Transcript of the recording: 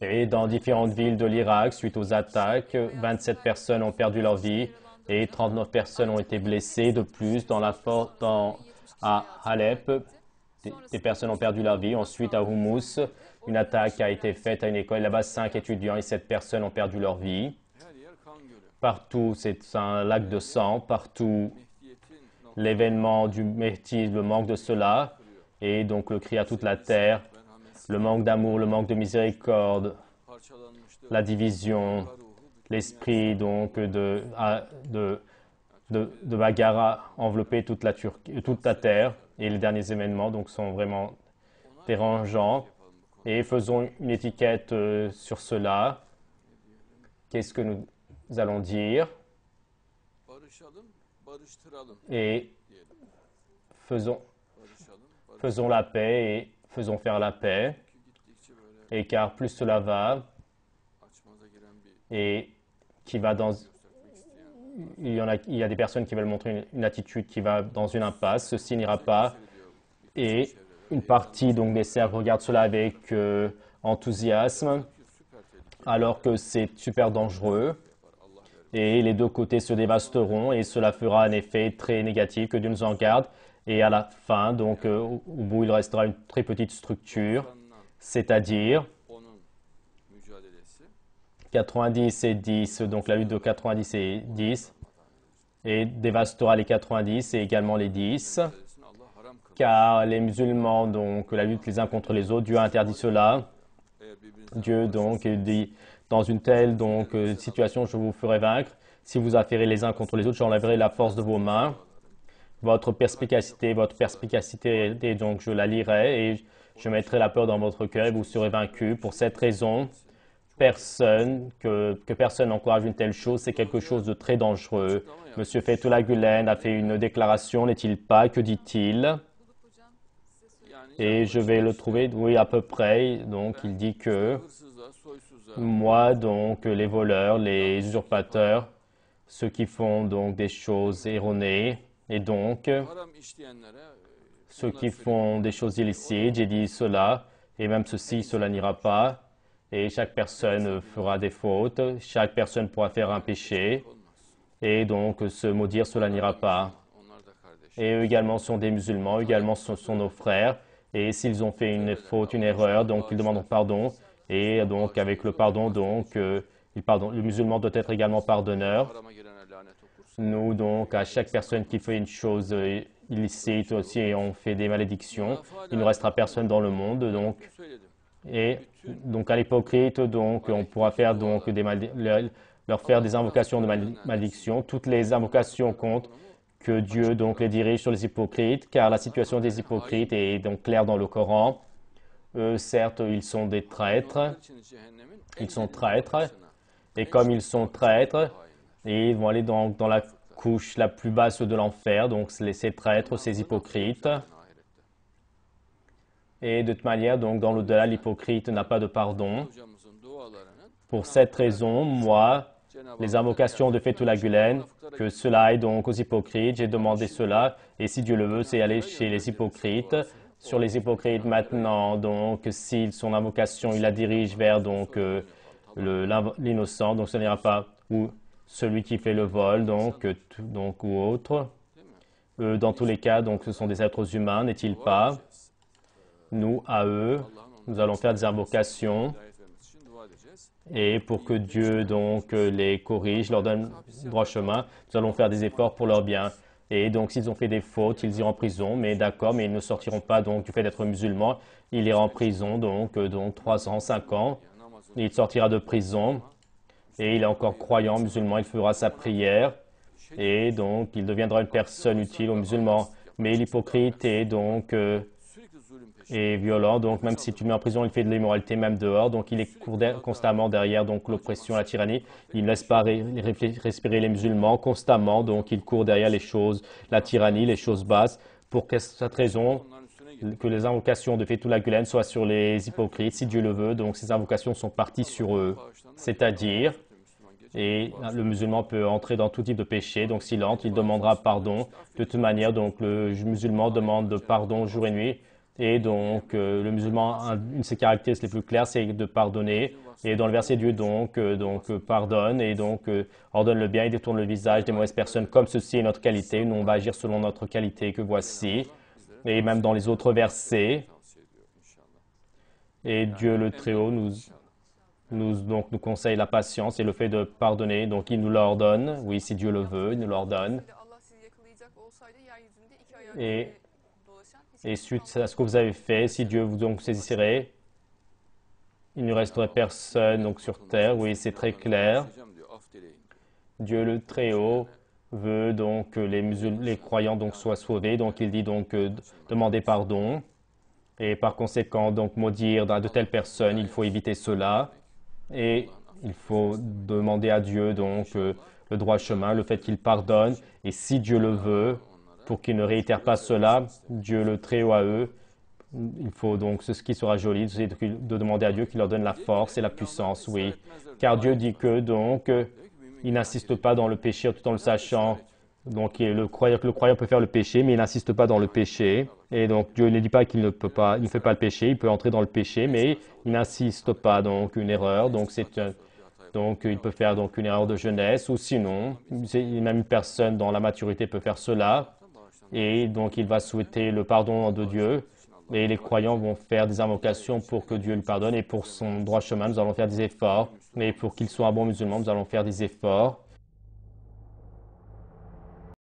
Et dans différentes villes de l'Irak, suite aux attaques, 27 personnes ont perdu leur vie et 39 personnes ont été blessées. De plus, à Alep, des personnes ont perdu leur vie. Ensuite, à Houmous, une attaque a été faite à une école. Là-bas, 5 étudiants et 7 personnes ont perdu leur vie. Partout, c'est un lac de sang. Partout, l'événement du Mehdi, le manque de cela. Et donc, le cri à toute la terre, le manque d'amour, le manque de miséricorde, la division, l'esprit donc de bagarre a enveloppé toute la terre. Et les derniers événements donc sont vraiment dérangeants. Et faisons une étiquette sur cela. Qu'est-ce que nous allons dire? Et faisons la paix et faisons faire la paix. Et car plus cela va, et qui va dans... Il y a des personnes qui veulent montrer une attitude qui va dans une impasse. Ceci n'ira pas. Et une partie donc des cercles regarde cela avec enthousiasme, alors que c'est super dangereux. Et les deux côtés se dévasteront et cela fera un effet très négatif, que Dieu nous en garde. Et à la fin, donc au bout, il restera une très petite structure, c'est-à-dire 90 et 10, donc la lutte de 90 et 10, et dévastera les 90 et également les 10, car les musulmans, donc la lutte les uns contre les autres, Dieu a interdit cela. Dieu donc dit, dans une telle donc situation, je vous ferai vaincre. Si vous affairez les uns contre les autres, j'enlèverai la force de vos mains. Votre perspicacité, donc je la lirai et je mettrai la peur dans votre cœur et vous serez vaincus. Pour cette raison, que personne n'encourage une telle chose, c'est quelque chose de très dangereux. Monsieur Fethullah Gülen a fait une déclaration, n'est-il pas? Que dit-il? Et je vais le trouver, oui, à peu près. Donc, il dit que moi, donc, les voleurs, les usurpateurs, ceux qui font donc des choses erronées, et donc, ceux qui font des choses illicites, j'ai dit cela, et même cela n'ira pas. Et chaque personne fera des fautes, chaque personne pourra faire un péché, et donc se maudire, cela n'ira pas. Et eux également sont des musulmans, également ce sont nos frères, et s'ils ont fait une faute, une erreur, donc ils demanderont pardon, et donc avec le pardon, donc le musulman doit être également pardonneur. Nous, donc, à chaque personne qui fait une chose illicite aussi, et on fait des malédictions, il ne restera personne dans le monde, donc. Et donc à l'hypocrite, donc on pourra faire donc leur faire des invocations de malédiction. Toutes les invocations comptent, que Dieu donc les dirige sur les hypocrites, car la situation des hypocrites est donc claire dans le Coran. Eux, certes, ils sont des traîtres. Ils sont traîtres. Et comme ils sont traîtres, ils vont aller dans la couche la plus basse de l'enfer, donc ces traîtres, ces hypocrites. Et de toute manière, donc, dans l'au-delà, l'hypocrite n'a pas de pardon. Pour cette raison, moi, les invocations de Fethullah Gülen, que cela aille donc aux hypocrites, j'ai demandé cela, et si Dieu le veut, c'est aller chez les hypocrites. Sur les hypocrites maintenant, donc, si son invocation, il la dirige vers donc l'innocent, donc ce n'ira pas, ou celui qui fait le vol, donc ou autre. Dans tous les cas, donc, ce sont des êtres humains, n'est-il pas? Nous, à eux, nous allons faire des invocations et pour que Dieu donc les corrige, leur donne droit chemin, nous allons faire des efforts pour leur bien. Et donc, s'ils ont fait des fautes, ils iront en prison, mais d'accord, mais ils ne sortiront pas donc du fait d'être musulmans. Il ira en prison donc 3 ans, 5 ans. Il sortira de prison et il est encore croyant musulman, il fera sa prière et donc il deviendra une personne utile aux musulmans. Mais l'hypocrite est donc et violent, donc même si tu le mets en prison, il fait de l'immoralité même dehors, donc il est constamment derrière donc l'oppression, la tyrannie, il ne laisse pas respirer les musulmans constamment, donc il court derrière les choses, la tyrannie, les choses basses, pour cette raison que les invocations de Fethullah Gülen soient sur les hypocrites, si Dieu le veut, donc ces invocations sont parties sur eux, c'est-à-dire, et le musulman peut entrer dans tout type de péché, donc s'il entre, il demandera pardon, de toute manière, donc le musulman demande pardon jour et nuit, Et donc, le musulman, une de ses caractéristiques les plus claires, c'est de pardonner. Et dans le verset, Dieu pardonne et ordonne le bien et détourne le visage des mauvaises personnes. Comme ceci est notre qualité, nous on va agir selon notre qualité que voici. Et même dans les autres versets, et Dieu le Très-Haut nous conseille la patience et le fait de pardonner. Donc, il nous l'ordonne. Oui, si Dieu le veut, il nous l'ordonne. Et suite à ce que vous avez fait, si Dieu vous donc saisirait, il ne resterait personne donc sur terre. Oui, c'est très clair. Dieu le Très-Haut veut donc que les croyants donc soient sauvés. Donc, il dit demander pardon. Et par conséquent, donc maudire de telles personnes, il faut éviter cela. Et il faut demander à Dieu le droit chemin, le fait qu'il pardonne. Et si Dieu le veut, pour qu'il ne réitère pas cela, Dieu le Très-Haut à eux, il faut donc, ce qui sera joli, c'est de demander à Dieu qu'il leur donne la force et la puissance, oui. Car Dieu dit que il n'insiste pas dans le péché tout en le sachant. Donc, le croyant peut faire le péché, mais il n'insiste pas dans le péché. Et donc, Dieu ne dit pas qu'il ne peut pas, il ne fait pas le péché, il peut entrer dans le péché, mais il n'insiste pas, donc, une erreur. Donc, il peut faire donc une erreur de jeunesse, ou sinon, même une personne dans la maturité peut faire cela. Et donc, il va souhaiter le pardon de Dieu. Et les croyants vont faire des invocations pour que Dieu lui pardonne. Et pour son droit chemin, nous allons faire des efforts. Mais pour qu'il soit un bon musulman, nous allons faire des efforts.